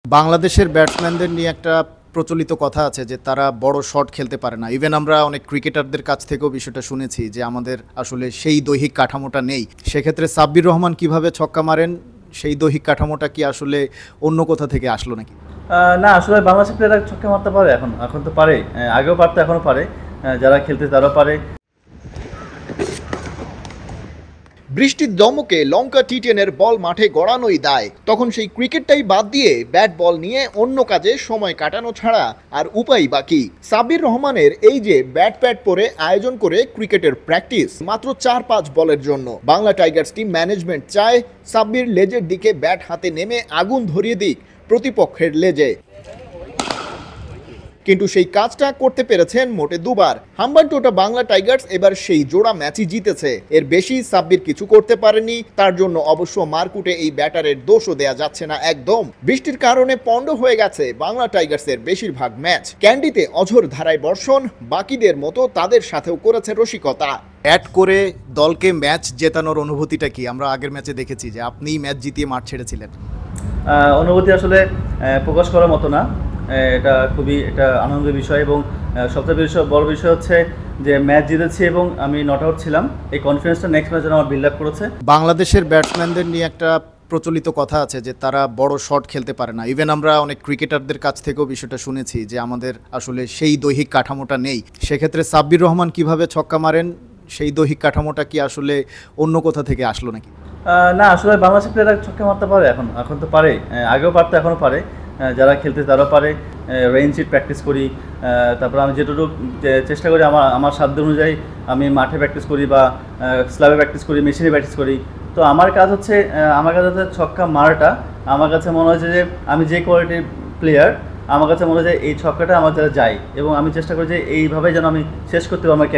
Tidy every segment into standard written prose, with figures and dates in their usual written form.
বাংলাদেশের ব্যাটসম্যানদের নিয়ে একটা প্রচলিত কথা আছে যে তারা বড় শট খেলতে পারে না। ইভেন আমরা অনেক ক্রিকেটারদের কাছ থেকেও বিষয়টা শুনেছি যে আমাদের আসলে সেই দৈহিক কাঠামোটা নেই। সেক্ষেত্রে সাব্বির রহমান কিভাবে ছক্কা মারেন, সেই দৈহিক কাঠামোটা কি আসলে অন্য কোথা থেকে আসলো নাকি? না, আসলে বাংলাদেশের প্লেয়াররা ছক্কা মারতে পারে, এখন তো পারে, আগেও পারতো, এখনও পারে। যারা খেলতে তারাও পারে। বৃষ্টির দমকে লঙ্কা টি10-এর বল মাঠে গড়ানোই দায়। তখন সেই ক্রিকেটটাই বাদ দিয়ে ব্যাট বল নিয়ে অন্য কাজে সময় কাটানো ছাড়া আর উপায় বাকি। সাব্বির রহমানের এই যে ব্যাট প্যাড পরে আয়োজন করে ক্রিকেটের প্র্যাকটিস মাত্র 4-5 বলের জন্য। বাংলা টাইগার্স টিম ম্যানেজমেন্ট চায় সাব্বির লেজের দিকে ব্যাট হাতে নেমে আগুন ধরিয়ে দিক প্রতিপক্ষের লেজে। কিন্তু সেই কাজটা করতে পেরেছেন মোটে দুবার। হাম্বানটোটা বাংলা টাইগার্স এবার সেই জোড়া ম্যাচই জিতেছে। এর বেশি সাব্বির কিছু করতে পারেনি। তার জন্য অবশ্য মারকুটে এই ব্যাটারের দোষও দেয়া যাচ্ছে না একদম। বৃষ্টির কারণে পণ্ড হয়ে গেছে বাংলা টাইগার্সের বেশিরভাগ ম্যাচ। ক্যান্ডিতে অঝোর ধারায় বর্ষণ, বাকিদের মতো তাদের সাথেও করেছে রসিকতা। অ্যাড করে দলকে ম্যাচ জেতানোর অনুভূতিটা কি? আমরা আগের ম্যাচে দেখেছি যে আপনি ম্যাচ জিতিয়ে মাঠ ছেড়েছিলেন। অনুভূতি আসলে প্রকাশ করার মতো না। এটা খুবই একটা আনন্দের বিষয় এবং সবচেয়ে বড় বিষয় হচ্ছে যে ম্যাচ জিতেছি এবং আমি নট আউট ছিলাম। এই কনফিডেন্সটা নেক্সট ম্যাচে আমার বিল্ড আপ করেছে। বাংলাদেশের ব্যাটসম্যানদের নিয়ে একটা প্রচলিত কথা আছে যে তারা বড় শট খেলতে পারে না। ইভেন আমরা অনেক ক্রিকেটারদের কাছ থেকেও বিষয়টা শুনেছি যে আমাদের আসলে সেই দৈহিক কাঠামোটা নেই। সেক্ষেত্রে সাব্বির রহমান কিভাবে ছক্কা মারেন, সেই দৈহিক কাঠামোটা কি আসলে অন্য কোথা থেকে আসলো নাকি? না, আসলে বাংলাদেশের প্লেয়াররা ছক্কা মারতে পারে, এখন তো পারে, আগেও পারতো, এখনও পারে। যারা খেলতে তারাও পারে। রেইন শিট প্র্যাকটিস করি, তারপর আমি যেটুকু চেষ্টা করি আমার সাধ্য অনুযায়ী আমি মাঠে প্র্যাকটিস করি বা স্ল্যাবে প্র্যাকটিস করি, মেশিনে প্র্যাকটিস করি। তো আমার কাজ হচ্ছে ছক্কা মারাটা। আমার কাছে মনে হয়েছে যে আমি যে কোয়ালিটির প্লেয়ার, আমার কাছে মনে হয় এই ছক্কাটা আমার যারা যায় এবং আমি চেষ্টা করি যে এইভাবে যেন আমি শেষ করতে পারি আমার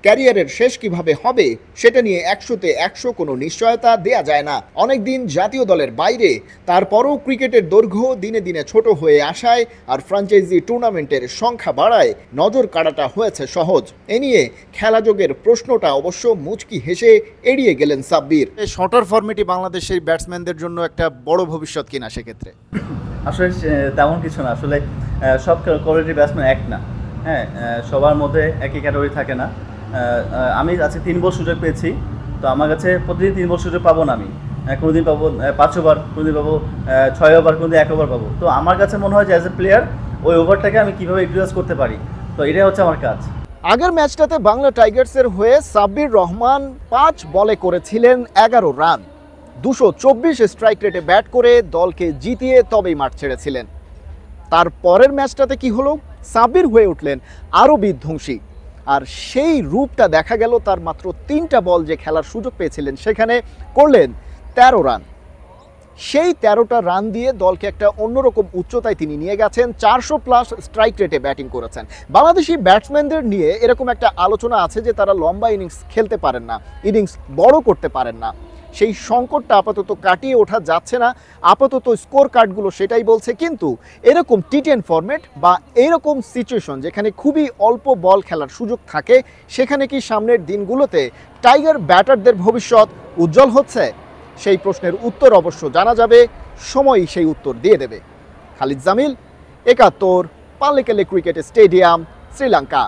ক্যারিয়ারের শেষ কিভাবে হবে সেটা নিয়ে 100-তে 100 কোনো নিশ্চয়তা দেয়া যায় না। অনেকদিন জাতীয় দলের বাইরে, তারপরও ক্রিকেটের দৈর্ঘ্য দিনে দিনে ছোট হয়ে আসায় আর ফ্র্যাঞ্চাইজি টুর্নামেন্টের সংখ্যা বাড়ায় নজর কাড়াটা হয়েছে সহজ। এ নিয়ে খেলাযোগের প্রশ্নটা অবশ্য মুচকি হেসে এড়িয়ে গেলেন সাব্বির। শর্টার ফরম্যাটই বাংলাদেশের ব্যাটসম্যানদের জন্য একটা বড় ভবিষ্যৎ কিনা সেক্ষেত্রে? আসলে তেমন কিছু না। আসলে সব কোয়ালিটির ব্যাটসম্যান এক না। হ্যাঁ, সবার মধ্যে একই ক্যাটাগরি থাকে না। আমি আজকে 3 বল সুযোগ পেয়েছি, তো আমার কাছে প্রতিদিন 3 বল সুযোগ পাবো না। আমি কোনোদিন পাবো 5 ওভার, কোনোদিন পাবো 6 ওভার, কোনোদিন 1 ওভার পাবো। তো আমার কাছে মনে হয় যে অ্যাজ এ প্লেয়ার ওই ওভারটাকে আমি কীভাবে ইউটিলাইজ করতে পারি, তো এটাই হচ্ছে আমার কাজ। আগের ম্যাচটাতে বাংলা টাইগার্সের হয়ে সাব্বির রহমান 5 বলে করেছিলেন 11 রান। 224 স্ট্রাইক রেটে ব্যাট করে দলকে জিতিয়ে তবেই মাঠ ছেড়েছিলেন। তার পরের ম্যাচটাতে কি হলো? সাব্বির হয়ে উঠলেন আরও বিধ্বংসী। আর সেই রূপটা দেখা গেল তার মাত্র 3টা বল যে খেলার সুযোগ পেয়েছিলেন সেখানে করলেন 13 রান। সেই 13টা রান দিয়ে দলকে একটা অন্যরকম উচ্চতায় তিনি নিয়ে গেছেন। 400+ স্ট্রাইক রেটে ব্যাটিং করেছেন। বাংলাদেশি ব্যাটসম্যানদের নিয়ে এরকম একটা আলোচনা আছে যে তারা লম্বা ইনিংস খেলতে পারেন না, ইনিংস বড় করতে পারেন না। সেই সংকটটা আপাতত কাটিয়ে ওঠা যাচ্ছে না। আপাতত স্কোর কার্ডগুলো সেটাই বলছে। কিন্তু এরকম টি10 ফরম্যাট বা এরকম সিচুয়েশন যেখানে খুবই অল্প বল খেলার সুযোগ থাকে, সেখানে কি সামনের দিনগুলোতে টাইগার ব্যাটারদের ভবিষ্যৎ উজ্জ্বল হচ্ছে? সেই প্রশ্নের উত্তর অবশ্য জানা যাবে, সময়ই সেই উত্তর দিয়ে দেবে। Khalid Jamil, 71, Pallekele cricket stadium, Sri Lanka.